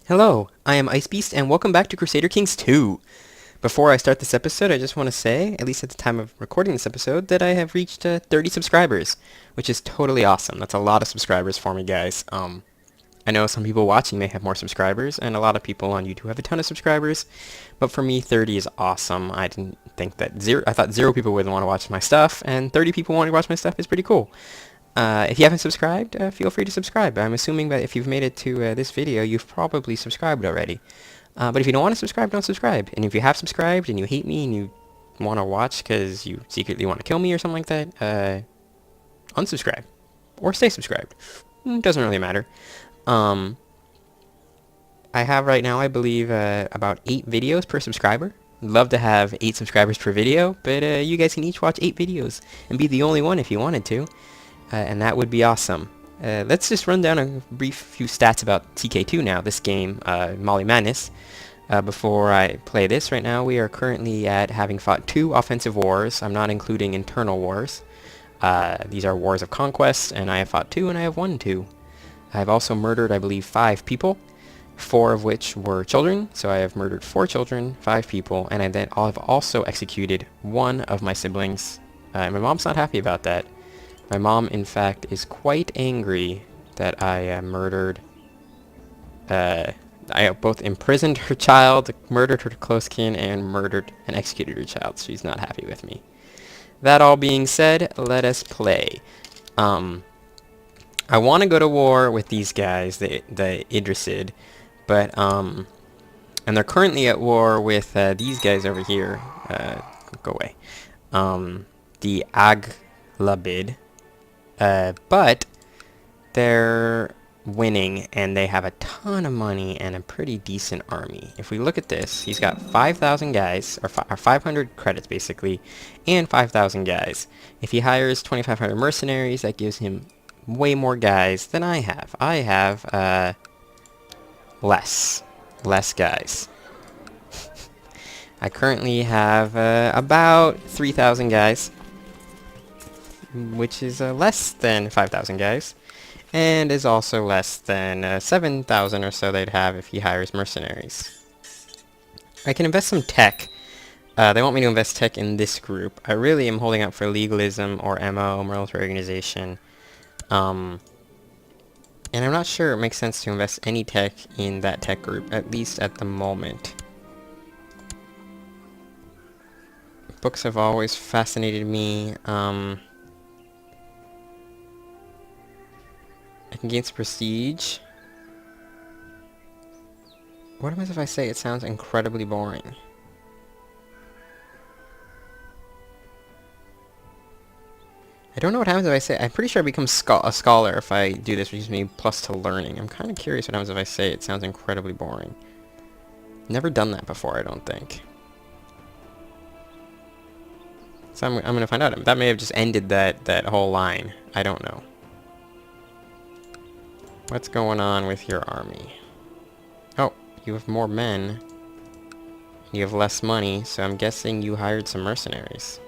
Hello, I am Icebeast, and welcome back to Crusader Kings 2. Before I start this episode, I just want to say, at least at the time of recording this episode, that I have reached 30 subscribers, which is totally awesome. That's a lot of subscribers for me, guys. I know some people watching may have more subscribers, and a lot of people on YouTube have a ton of subscribers, but for me, 30 is awesome. I didn't think that I thought 0 people would want to watch my stuff, and 30 people wanting to watch my stuff is pretty cool. If you haven't subscribed, feel free to subscribe. I'm assuming that if you've made it to this video, you've probably subscribed already. But if you don't want to subscribe, don't subscribe. And if you have subscribed and you hate me and you want to watch because you secretly want to kill me or something like that, unsubscribe. Or stay subscribed. Doesn't really matter. I have right now, I believe, about 8 videos per subscriber. Love to have 8 subscribers per video, but you guys can each watch 8 videos and be the only one if you wanted to. And that would be awesome. Let's just run down a brief few stats about TK2 now, this game, Molly Madness. Before I play this, right now we are currently at having fought 2 offensive wars. I'm not including internal wars. These are wars of conquest, and I have fought 2 and I have won 2. I've also murdered, I believe, 5 people, 4 of which were children. So I have murdered 4 children, 5 people, and I've also executed 1 of my siblings. My mom's not happy about that. My mom, in fact, is quite angry that I murdered, I both imprisoned her child, murdered her close kin, and murdered and executed her child. She's not happy with me. That all being said, let us play. I want to go to war with these guys, the Irisids, but, and they're currently at war with these guys over here. Go away. The Aglabid. But they're winning, and they have a ton of money and a pretty decent army. If we look at this, he's got 5,000 guys, or 500 credits basically, and 5,000 guys. If he hires 2,500 mercenaries, that gives him way more guys than I have. I have less guys. I currently have about 3,000 guys, which is less than 5,000 guys, and is also less than 7,000 or so they'd have if he hires mercenaries. I can invest some tech. They want me to invest tech in this group. I really am holding out for legalism or MO, military organization. And I'm not sure it makes sense to invest any tech in that tech group, at least at the moment. Books have always fascinated me. I can gain some prestige. What happens if I say it sounds incredibly boring? I don't know what happens if I say... I'm pretty sure I become a scholar if I do this, which gives me plus to learning. I'm kind of curious what happens if I say it sounds incredibly boring. Never done that before, I don't think. So I'm going to find out. That may have just ended that whole line. I don't know. What's going on with your army? Oh, you have more men. You have less money, so I'm guessing you hired some mercenaries.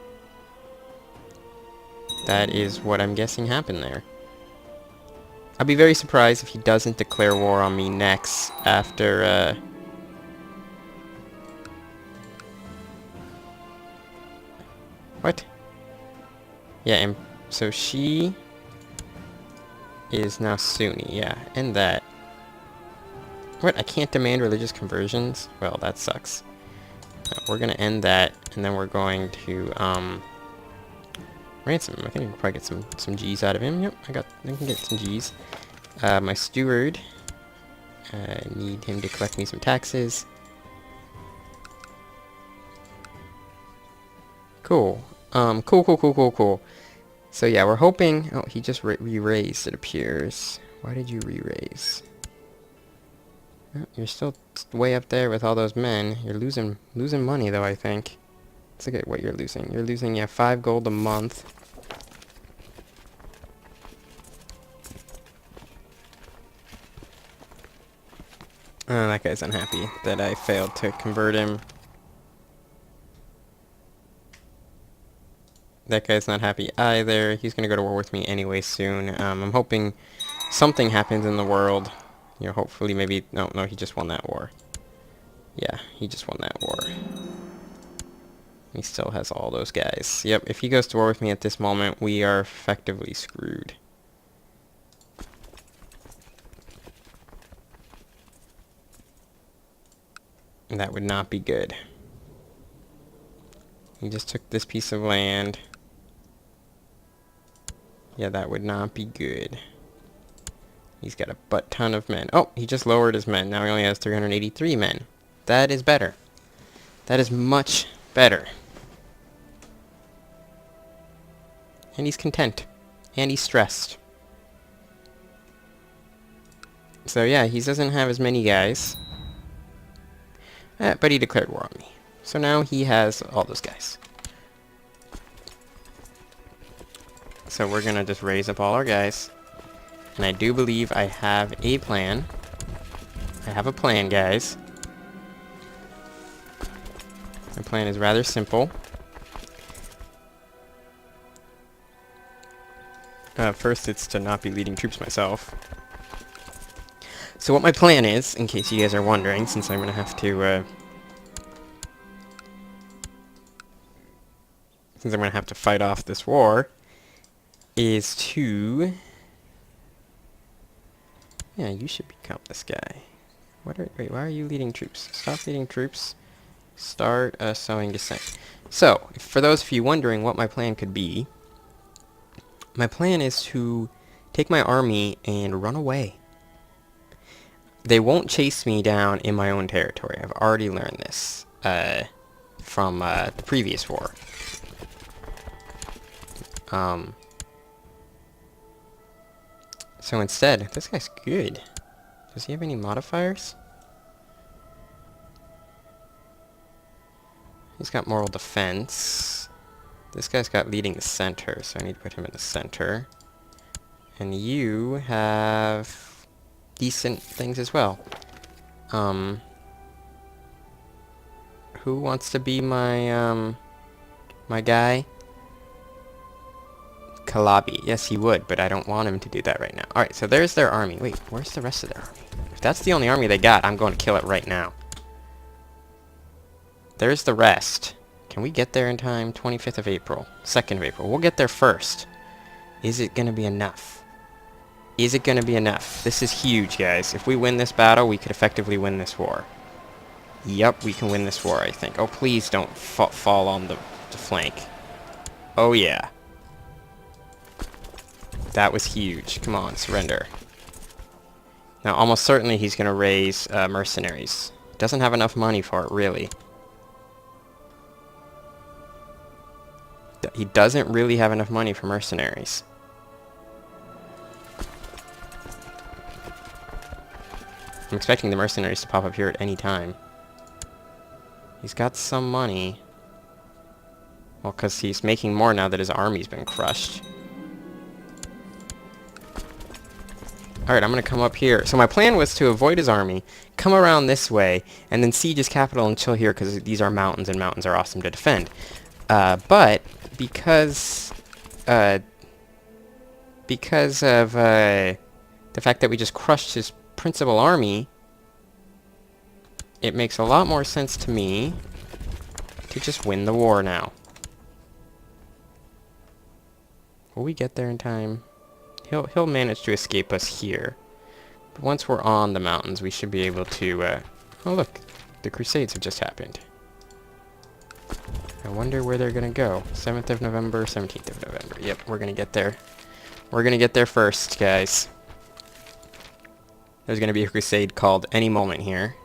That is what I'm guessing happened there. I'd be very surprised if he doesn't declare war on me next after, What? Yeah, and so she is now Sunni, yeah, and that. What, I can't demand religious conversions? Well, that sucks. We're gonna end that, and then we're going to, ransom him. I think I can probably get some G's out of him. Yep, I can get some G's. My steward, I need him to collect me some taxes. Cool. Cool. So yeah, we're hoping... Oh, he just re-raised, it appears. Why did you re-raise? Oh, you're still way up there with all those men. You're losing money, though, I think. Let's look at what you're losing. You're losing, yeah, 5 gold a month. Oh, that guy's unhappy that I failed to convert him. That guy's not happy either. He's gonna go to war with me anyway soon. I'm hoping something happens in the world You know, hopefully maybe... No, he just won that war. Yeah, he just won that war. He still has all those guys. Yep, if he goes to war with me at this moment, we are effectively screwed. And that would not be good. He just took this piece of land. Yeah, that would not be good. He's got a butt-ton of men. Oh, he just lowered his men. Now he only has 383 men. That is better. That is much better. And he's content. And he's stressed. So yeah, he doesn't have as many guys. But he declared war on me. So now he has all those guys. So we're gonna just raise up all our guys. And I do believe I have a plan. I have a plan, guys. My plan is rather simple. First, it's to not be leading troops myself. So what my plan is, in case you guys are wondering, since I'm gonna have to, fight off this war, is to... Yeah, you should become this guy. Wait, why are you leading troops? Stop leading troops. Start sowing dissent. So, for those of you wondering what my plan could be, my plan is to take my army and run away. They won't chase me down in my own territory. I've already learned this from the previous war. So instead, this guy's good. Does he have any modifiers? He's got moral defense. This guy's got leading the center, so I need to put him in the center. And you have decent things as well. Who wants to be my, my guy? Kalabi. Yes, he would, but I don't want him to do that right now. Alright, so there's their army. Wait, where's the rest of their army? If that's the only army they got, I'm going to kill it right now. There's the rest. Can we get there in time? 25th of April. 2nd of April. We'll get there first. Is it going to be enough? Is it going to be enough? This is huge, guys. If we win this battle, we could effectively win this war. Yep, we can win this war, I think. Oh, please don't fall on the flank. Oh, yeah. That was huge. Come on, surrender. Now, almost certainly he's going to raise mercenaries. Doesn't have enough money for it, really. He doesn't really have enough money for mercenaries. I'm expecting the mercenaries to pop up here at any time. He's got some money. Well, because he's making more now that his army's been crushed. Alright, I'm going to come up here. So my plan was to avoid his army, come around this way, and then siege his capital and chill here because these are mountains, and mountains are awesome to defend. But because of the fact that we just crushed his principal army, it makes a lot more sense to me to just win the war now. Will we get there in time? He'll manage to escape us here. But once we're on the mountains, we should be able to... oh, look. The Crusades have just happened. I wonder where they're going to go. 7th of November, 17th of November. Yep, we're going to get there. We're going to get there first, guys. There's going to be a crusade called any moment here.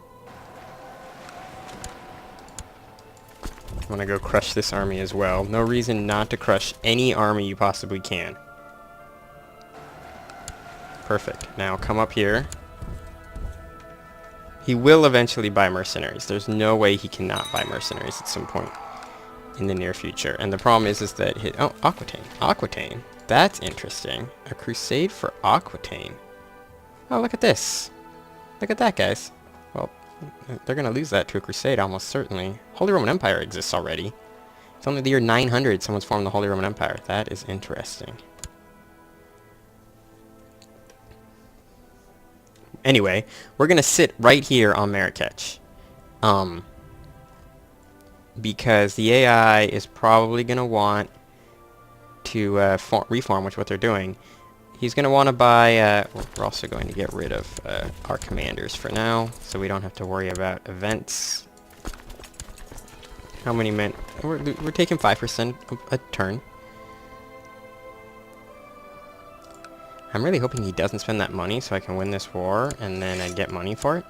I want to go crush this army as well. No reason not to crush any army you possibly can. Perfect. Now come up here. He will eventually buy mercenaries. There's no way he cannot buy mercenaries at some point in the near future. And the problem is that oh, Aquitaine. Aquitaine. That's interesting. A crusade for Aquitaine. Oh, look at this. Look at that, guys. Well, they're going to lose that to a crusade almost certainly. Holy Roman Empire exists already. It's only the year 900 someone's formed the Holy Roman Empire. That is interesting. Anyway, we're gonna sit right here on Marrakech. Because the AI is probably gonna want to reform, which is what they're doing. He's going to want to buy, we're also going to get rid of our commanders for now, so we don't have to worry about events. How many men? We're taking 5% a turn. I'm really hoping he doesn't spend that money so I can win this war, and then I get money for it.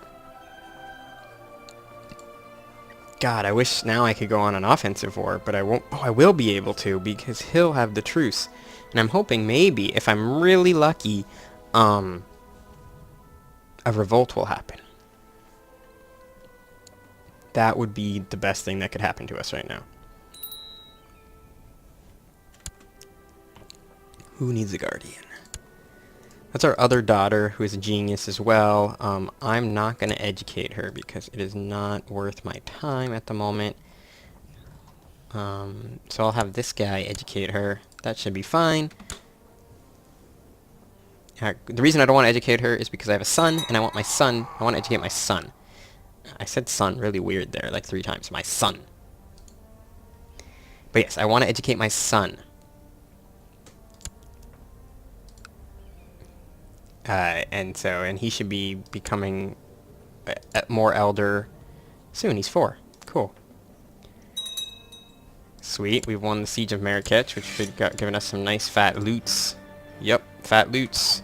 God, I wish now I could go on an offensive war, but I won't. Oh, I will be able to, because he'll have the truce. And I'm hoping maybe, if I'm really lucky, a revolt will happen. That would be the best thing that could happen to us right now. Who needs a guardian? That's our other daughter, who is a genius as well. I'm not going to educate her because it is not worth my time at the moment. So I'll have this guy educate her. That should be fine. The reason I don't want to educate her is because I have a son, and I want to educate my son. I said son really weird there, like 3 times. My son. But yes, I want to educate my son. And he should be becoming more elder soon. He's 4. Cool. Sweet, we've won the Siege of Marrakech, which should given us some nice fat loots. Yep, fat loots.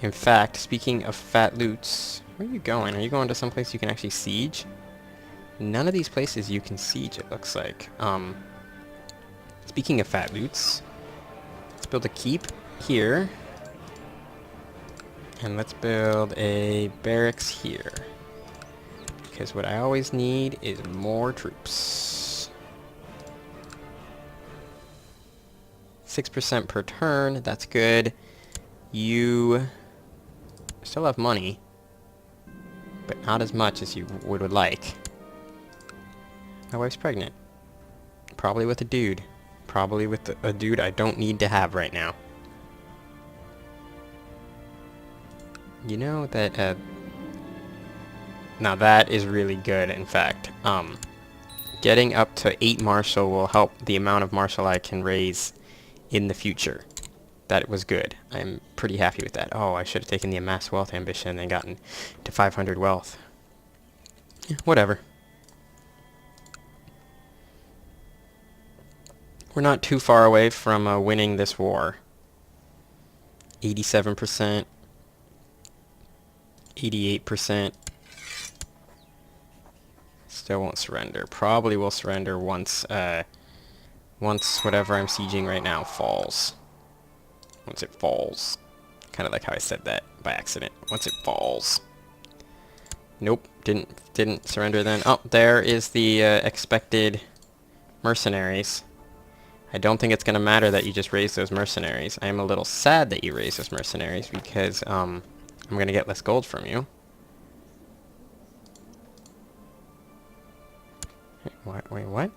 In fact, speaking of fat loots, where are you going? Are you going to some place you can actually siege? None of these places you can siege, it looks like. Speaking of fat loots, let's build a keep here. And let's build a barracks here. Because what I always need is more troops. 6% per turn, that's good. You still have money, but not as much as you would like. My wife's pregnant. Probably with a dude. Probably with a dude I don't need to have right now. You know that, now that is really good, in fact. Getting up to 8 martial will help the amount of martial I can raise in the future. That was good. I'm pretty happy with that. Oh, I should have taken the amass wealth ambition and gotten to 500 wealth. Yeah, whatever. We're not too far away from winning this war. 87%. 88%. Still won't surrender. Probably will surrender once whatever I'm sieging right now falls. Once it falls. Kind of like how I said that by accident. Once it falls. Nope, didn't surrender then. Oh, there is the expected mercenaries. I don't think it's going to matter that you just raise those mercenaries. I am a little sad that you raise those mercenaries because I'm going to get less gold from you. Wait, what?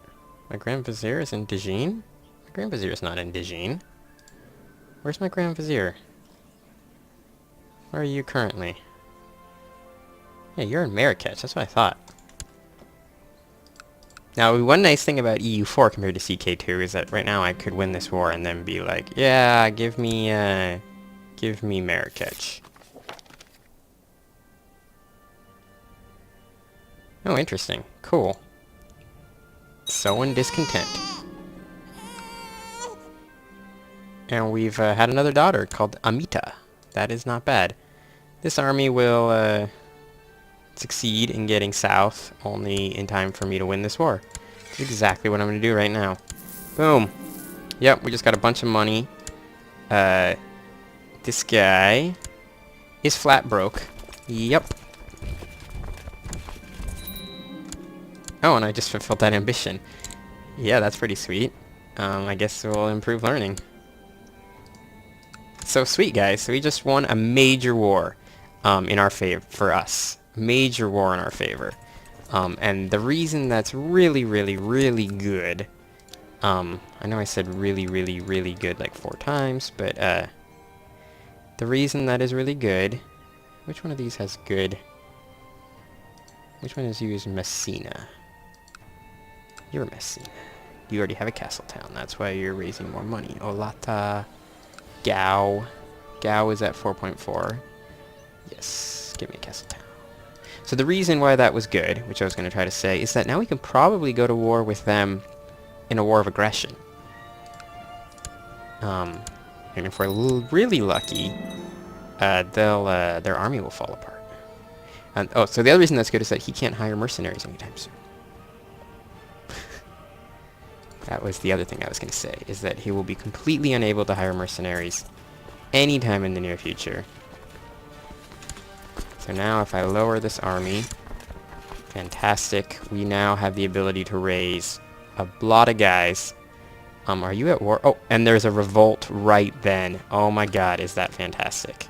My Grand Vizier is in Dijin? My Grand Vizier is not in Dijin. Where's my Grand Vizier? Where are you currently? Yeah, you're in Marrakech. That's what I thought. Now, one nice thing about EU4 compared to CK2 is that right now I could win this war and then be like, yeah, give me Marrakech. Oh, interesting. Cool. Sowing discontent. And we've had another daughter called Amita. That is not bad. This army will succeed in getting south only in time for me to win this war. That's exactly what I'm going to do right now. Boom. Yep, we just got a bunch of money. This guy is flat broke. Yep. Oh, and I just fulfilled that ambition. Yeah, that's pretty sweet. I guess we'll improve learning. So sweet, guys. So we just won a major war in our favor, for us. Major war in our favor. And the reason that's really, really, really good, I know I said really, really, really good like 4 times, but the reason that is really good Which one of these has good... Which one is used Messina? You're Messina. You already have a castle town. That's why you're raising more money. Olata... Gao. Gao is at 4.4. Yes, give me a castle town. So the reason why that was good, which I was going to try to say, is that now we can probably go to war with them in a war of aggression. And if we're really lucky, their army will fall apart. And oh, so the other reason that's good is that he can't hire mercenaries anytime soon. That was the other thing I was going to say, is that he will be completely unable to hire mercenaries anytime in the near future. So now if I lower this army, fantastic, we now have the ability to raise a lot of guys. Are you at war? Oh, and there's a revolt right then. Oh my god, is that fantastic.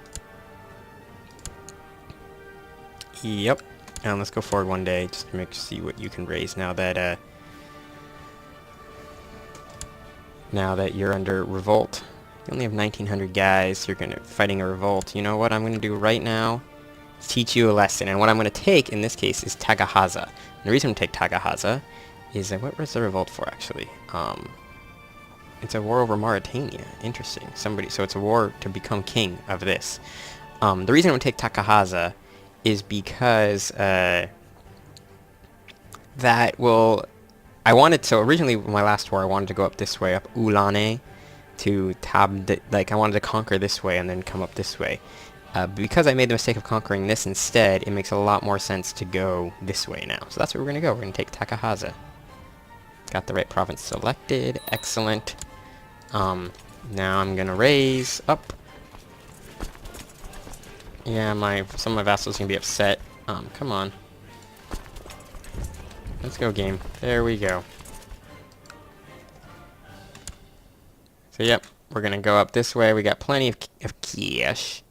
Yep. And let's go forward one day just to see what you can raise now that you're under revolt. You only have 1,900 guys. You're fighting a revolt. You know what I'm going to do right now? Teach you a lesson. And what I'm going to take in this case is Tagahaza. And the reason I'm going to take Tagahaza is what was the revolt for actually? It's a war over Mauritania. Interesting. So it's a war to become king of this. The reason I'm going to take Tagahaza is because that will... So originally my last war I wanted to go up this way, up Ulane to I wanted to conquer this way and then come up this way. Because I made the mistake of conquering this instead, it makes a lot more sense to go this way now. So that's where we're going to go. We're going to take Tagahaza. Got the right province selected. Excellent. Now I'm going to raise up. Yeah, some of my vassals are going to be upset. Come on. Let's go, game. There we go. So yep, we're going to go up this way. We got plenty of cash.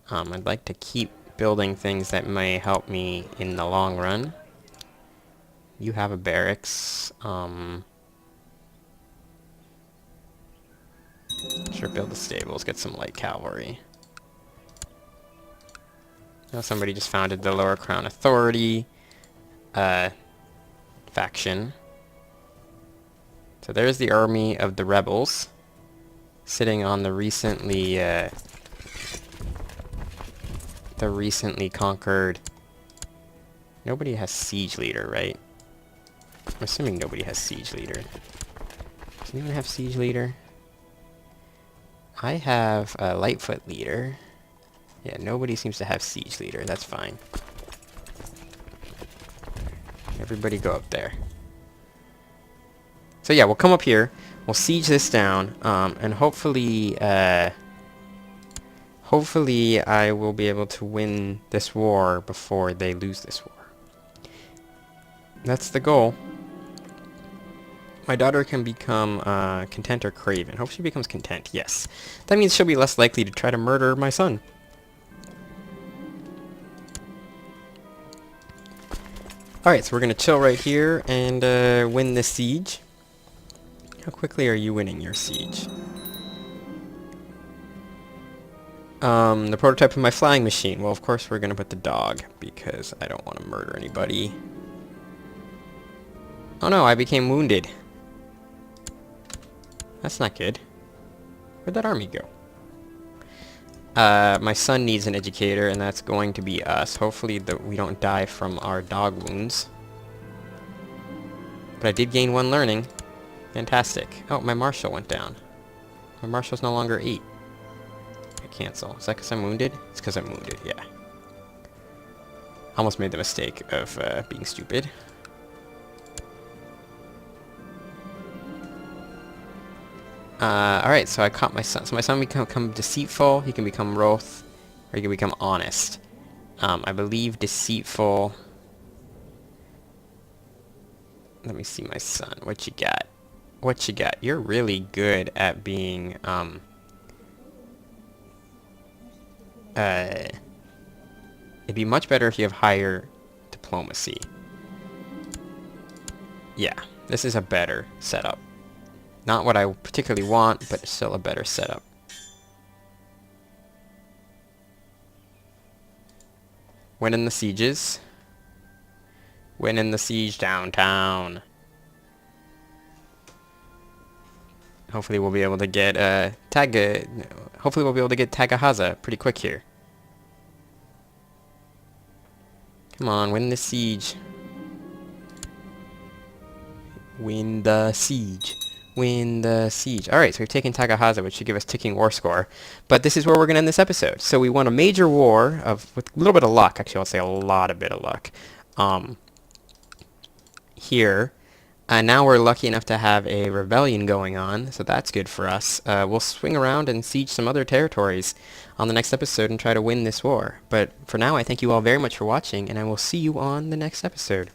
I'd like to keep building things that may help me in the long run. You have a barracks. Sure, build the stables, get some light cavalry. Now somebody just founded the Lower Crown Authority faction. So there's the army of the rebels sitting on the recently conquered... Nobody has siege leader, right? I'm assuming nobody has siege leader. Does anyone have siege leader? I have a Lightfoot leader. Yeah, nobody seems to have siege leader. That's fine. Everybody go up there. So yeah, we'll come up here. We'll siege this down, and hopefully I will be able to win this war before they lose this war. That's the goal. My daughter can become content or craven. Hope she becomes content. Yes. That means she'll be less likely to try to murder my son. Alright, so we're going to chill right here and win this siege. How quickly are you winning your siege? The prototype of my flying machine. Well, of course we're going to put the dog, because I don't want to murder anybody. Oh no, I became wounded. That's not good. Where'd that army go? My son needs an educator, and that's going to be us. Hopefully we don't die from our dog wounds. But I did gain 1 learning. Fantastic. Oh, my marshal went down. My marshal's no longer 8. I cancel. Is that because I'm wounded? It's because I'm wounded, yeah. Almost made the mistake of being stupid. Alright, so I caught my son. So my son can become deceitful, he can become wroth, or he can become honest. I believe deceitful... Let me see my son. What you got? What you got? You're really good at being, it'd be much better if you have higher diplomacy. Yeah, this is a better setup. Not what I particularly want, but still a better setup. Winning the sieges. Winning the siege downtown. Hopefully we'll be able to get hopefully we'll be able to get Tagahaza pretty quick here. Come on, win the siege. Win the siege. Win the siege. Alright, so we've taken Tagahaza, which should give us ticking war score. But this is where we're going to end this episode. So we won a major war with a little bit of luck. Actually, I'll say a lot of luck. Here. Now we're lucky enough to have a rebellion going on, so that's good for us. We'll swing around and siege some other territories on the next episode and try to win this war. But for now, I thank you all very much for watching, and I will see you on the next episode.